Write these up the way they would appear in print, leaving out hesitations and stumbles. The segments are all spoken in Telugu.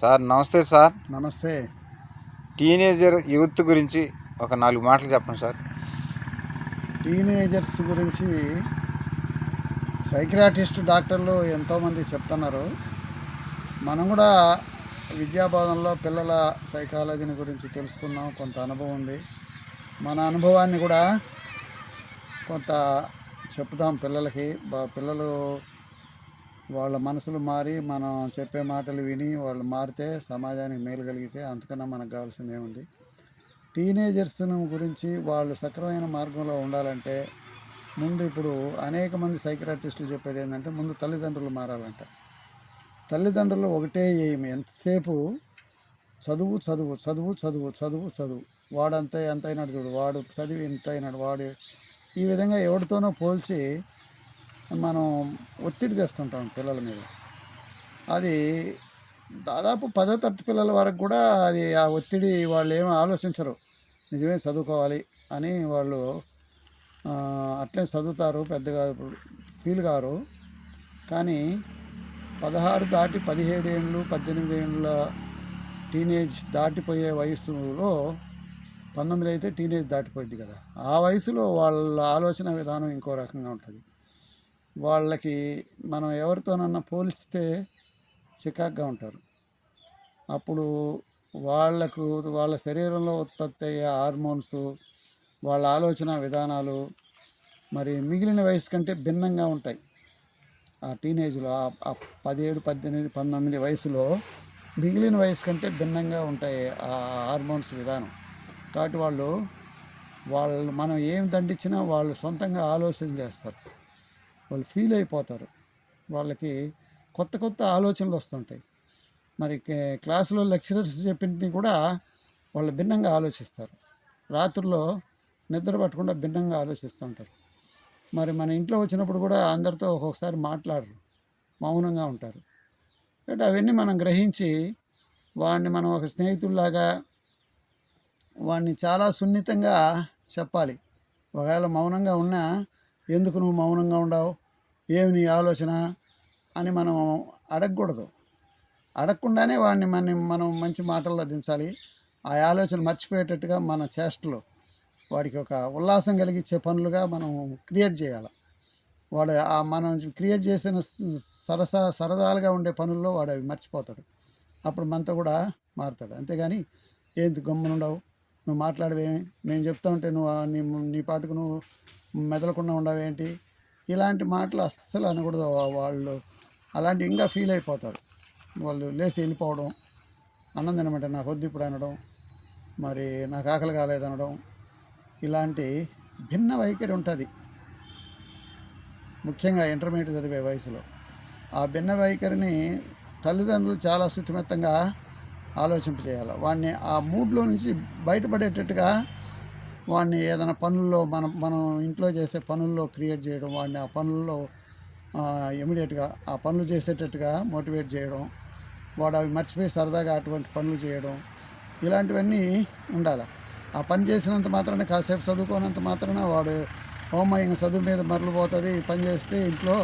సార్ నమస్తే సార్. నమస్తే. టీనేజర్ యూత్ గురించి ఒక 4 మాటలు చెప్పండి సార్. టీనేజర్స్ గురించి సైకియాట్రిస్ట్ డాక్టర్లు ఎంతోమంది చెప్తున్నారు. మనం కూడా విద్యాబోధనలో పిల్లల సైకాలజీని గురించి తెలుసుకున్నాం. కొంత అనుభవం ఉంది. మన అనుభవాన్ని కూడా కొంత చెప్తాం పిల్లలకి. పిల్లలు వాళ్ళ మనసులు మారి మనం చెప్పే మాటలు విని వాళ్ళు మారితే సమాజానికి మేలు కలిగితే అంతకన్నా మనకు కావాల్సింది ఏముంది. టీనేజర్స్ గురించి వాళ్ళు సక్రమైన మార్గంలో ఉండాలంటే ముందు ఇప్పుడు అనేక మంది సైకియాట్రిస్టులు చెప్పేది ఏంటంటే ముందు తల్లిదండ్రులు మారాలంట. తల్లిదండ్రులు ఒకటే ఏమి, ఎంతసేపు చదువు చదువు చదువు చదువు చదువు చదువు వాడంతా ఎంత అయినాడు చూడు, వాడు చదివి ఎంత అయినాడు, వాడు ఈ విధంగా ఎవరితోనో పోల్చి మనం ఒత్తిడి తెస్తుంటాం పిల్లల మీద. అది దాదాపు 10వ తరగతి పిల్లల వరకు కూడా అది ఆ ఒత్తిడి వాళ్ళు ఏమీ ఆలోచించరు. నిజమే చదువుకోవాలి అని వాళ్ళు అట్లే చదువుతారు, పెద్దగా ఫీల్ కారు. కానీ 16 దాటి 17 ఏళ్ళు 18 ఏళ్ళ టీనేజ్ దాటిపోయే వయసులో 19 అయితే టీనేజ్ దాటిపోయింది కదా, ఆ వయసులో వాళ్ళ ఆలోచన విధానం ఇంకో రకంగా ఉంటుంది. వాళ్ళకి మనం ఎవరితోనన్నా పోలిస్తే చికాగ్గా ఉంటారు. అప్పుడు వాళ్ళ శరీరంలో ఉత్పత్తి అయ్యే హార్మోన్స్, వాళ్ళ ఆలోచన విధానాలు మరి మిగిలిన వయసు కంటే భిన్నంగా ఉంటాయి. ఆ టీనేజ్లో ఆ 17, 18, 19 వయసులో మిగిలిన వయసు కంటే భిన్నంగా ఉంటాయి ఆ హార్మోన్స్ విధానం. కాబట్టి వాళ్ళు మనం ఏం దండించినా వాళ్ళు సొంతంగా ఆలోచన చేస్తారు, వాళ్ళు ఫీల్ అయిపోతారు. వాళ్ళకి కొత్త కొత్త ఆలోచనలు వస్తుంటాయి. మరి క్లాసులో లెక్చరర్స్ చెప్పింది కూడా వాళ్ళు భిన్నంగా ఆలోచిస్తారు. రాత్రుల్లో నిద్ర పట్టకుండా భిన్నంగా ఆలోచిస్తూ ఉంటారు. మరి మన ఇంట్లో వచ్చినప్పుడు కూడా అందరితో ఒక్కొక్కసారి మాట్లాడరు, మౌనంగా ఉంటారు. అంటే అవన్నీ మనం గ్రహించి వాడిని మనం ఒక స్నేహితుల్లాగా వాడిని చాలా సున్నితంగా చెప్పాలి. ఒకవేళ మౌనంగా ఉన్నా ఎందుకు నువ్వు మౌనంగా ఉండవు, ఏమి నీ ఆలోచన అని మనం అడగకూడదు. అడగకుండానే వాడిని మనం మంచి మాటల్లో దించాలి. ఆ ఆలోచన మర్చిపోయేటట్టుగా మన చేష్టలు వాడికి ఒక ఉల్లాసం కలిగించే పనులుగా మనం క్రియేట్ చేయాలి. వాడు మనం క్రియేట్ చేసిన సరదాలుగా ఉండే పనుల్లో వాడు అవి మర్చిపోతాడు. అప్పుడు మనతో కూడా మారుతాడు. అంతేగాని ఏంటి గమ్మునుండవు, నువ్వు మాట్లాడవేమి, నేను చెప్తా ఉంటే నువ్వు నీ పాటుకు నువ్వు మెదలకుండా ఉండవేంటి, ఇలాంటి మాటలు అస్సలు అనకూడదు. వాళ్ళు అలాంటి ఇంకా ఫీల్ అయిపోతారు. వాళ్ళు లేచి వెళ్ళిపోవడం, అన్నం తినమంటే నాకు వద్దు ఇప్పుడు అనడం, మరి నాకు ఆకలి కాలేదనడం, ఇలాంటి భిన్న వైఖరి ఉంటుంది ముఖ్యంగా ఇంటర్మీడియట్ చదివే వయసులో. ఆ భిన్న వైఖరిని తల్లిదండ్రులు చాలా శుతిమెత్తంగా ఆలోచింపజేయాలి. వాడిని ఆ మూడ్లో నుంచి బయటపడేటట్టుగా వాడిని ఏదైనా పనుల్లో మనం ఇంట్లో చేసే పనుల్లో క్రియేట్ చేయడం, వాడిని ఆ పనుల్లో ఇమీడియట్గా ఆ పనులు చేసేటట్టుగా మోటివేట్ చేయడం, వాడు అవి మర్చిపోయి సరదాగా అటువంటి పనులు చేయడం, ఇలాంటివన్నీ ఉండాలి. ఆ పని చేసినంత మాత్రాన, కాసేపు చదువుకోనంత మాత్రాన వాడు ఇంక చదువు మీద మరలిపోతుంది, పని చేస్తే ఇంట్లో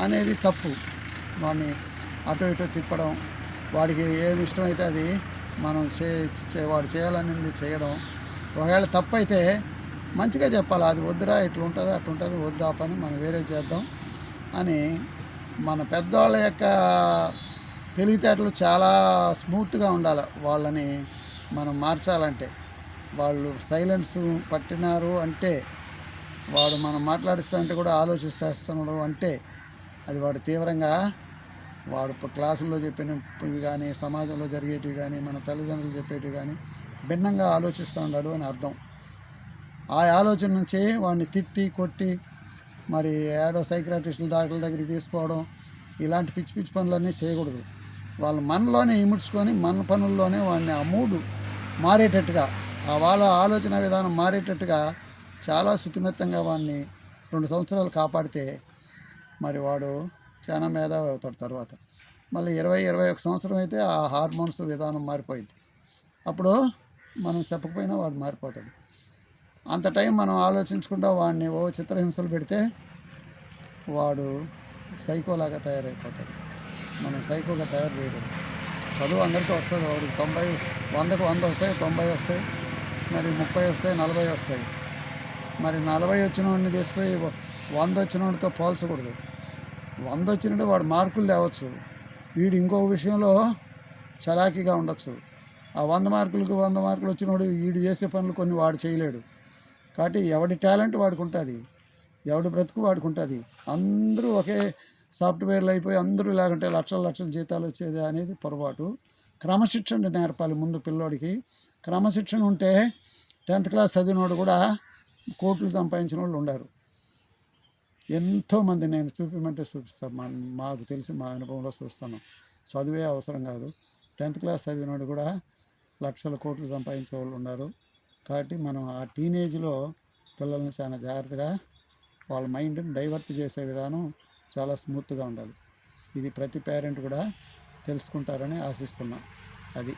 అనేది తప్పు. వాడిని అటు ఇటు తిప్పడం, వాడికి ఏమి ఇష్టమైతే అది మనం వాడు చేయాలనేది చేయడం. ఒకవేళ తప్పు అయితే మంచిగా చెప్పాలి, అది వద్దురా ఇట్లా ఉంటుంది అట్లా ఉంటుంది, వద్దు ఆ పని మనం వేరే చేద్దాం అని. మన పెద్దవాళ్ళ యొక్క తెలివితేటలు చాలా స్మూత్గా ఉండాలి. వాళ్ళని మనం మార్చాలంటే, వాళ్ళు సైలెన్స్ పట్టినారు అంటే, వాడు మనం మాట్లాడిస్తుంటే కూడా ఆలోచిస్తున్నాడు అంటే అది వాడు తీవ్రంగా వాడు క్లాసుల్లో చెప్పినవి కానీ, సమాజంలో జరిగేటివి కానీ, మన తల్లిదండ్రులు చెప్పేటివి కానీ భిన్నంగా ఆలోచిస్తూ ఉన్నాడు అని అర్థం. ఆ ఆలోచన నుంచే వాడిని తిట్టి కొట్టి మరి ఏడో సైకియాట్రిస్టుల డాక్టర్ల దగ్గరికి తీసుకోవడం, ఇలాంటి పిచ్చి పిచ్చి పనులన్నీ చేయకూడదు. వాళ్ళు మనలోనే ఇముడ్చుకొని మన పనుల్లోనే వాడిని ఆ మూడు మారేటట్టుగా, వాళ్ళ ఆలోచన విధానం మారేటట్టుగా చాలా శుతిమెత్తంగా వాడిని 2 సంవత్సరాలు కాపాడితే మరి వాడు చాలా మేధావి అవుతాడు. తర్వాత మళ్ళీ 20-21 సంవత్సరం అయితే ఆ హార్మోన్స్ విధానం మారిపోయింది. అప్పుడు మనం చెప్పకపోయినా వాడు మారిపోతాడు. అంత టైం మనం ఆలోచించకుండా వాడిని చిత్రహింసలు పెడితే వాడు సైకోలాగా తయారైపోతాడు. మనం సైకోగా తయారు చేయకూడదు. చదువు అందరికీ వస్తుంది, వాడికి 90, 100కు 100 వస్తాయి, 90 వస్తాయి, మరి 30 వస్తాయి, 40 వస్తాయి. మరి 40 వచ్చిన వాడిని తీసిపోయి 100 వచ్చిన వాడితో పోల్చకూడదు. 100 వచ్చినట్టు వాడు మార్కులు తేవచ్చు, వీడు ఇంకొక విషయంలో చలాకీగా ఉండొచ్చు. ఆ 100 మార్కులకు 100 మార్కులు వచ్చినవాడు వీడు చేసే పనులు కొన్ని వాడు చేయలేడు. కాబట్టి ఎవడి టాలెంట్ వాడికి ఉంటుంది, ఎవడి బ్రతుకు వాడికి ఉంటుంది. అందరూ ఒకే సాఫ్ట్వేర్లు అయిపోయి అందరూ లేకుంటే లక్షల లక్షల జీతాలు వచ్చేది అనేది పొరపాటు. క్రమశిక్షణ నేర్పాలి ముందు పిల్లోడికి. క్రమశిక్షణ ఉంటే 10th క్లాస్ చదివినోడు కూడా కోట్లు సంపాదించిన వాళ్ళు ఉన్నారు ఎంతోమంది. నేను చూపించమంటే చూపిస్తాను, మాకు తెలిసి మా అనుభవంలో చూస్తాను. చదువే అవసరం కాదు, 10th క్లాస్ చదివినోడు కూడా లక్షల కోట్లు సంపాదించే వాళ్ళు ఉన్నారు. కాబట్టి మనం ఆ టీనేజ్లో పిల్లల్ని చాలా జాగ్రత్తగా వాళ్ళ మైండ్ని డైవర్ట్ చేసే విధానం చాలా స్మూత్గా ఉండాలి. ఇది ప్రతి పేరెంట్ కూడా తెలుసుకుంటారని ఆశిస్తున్నాం. అది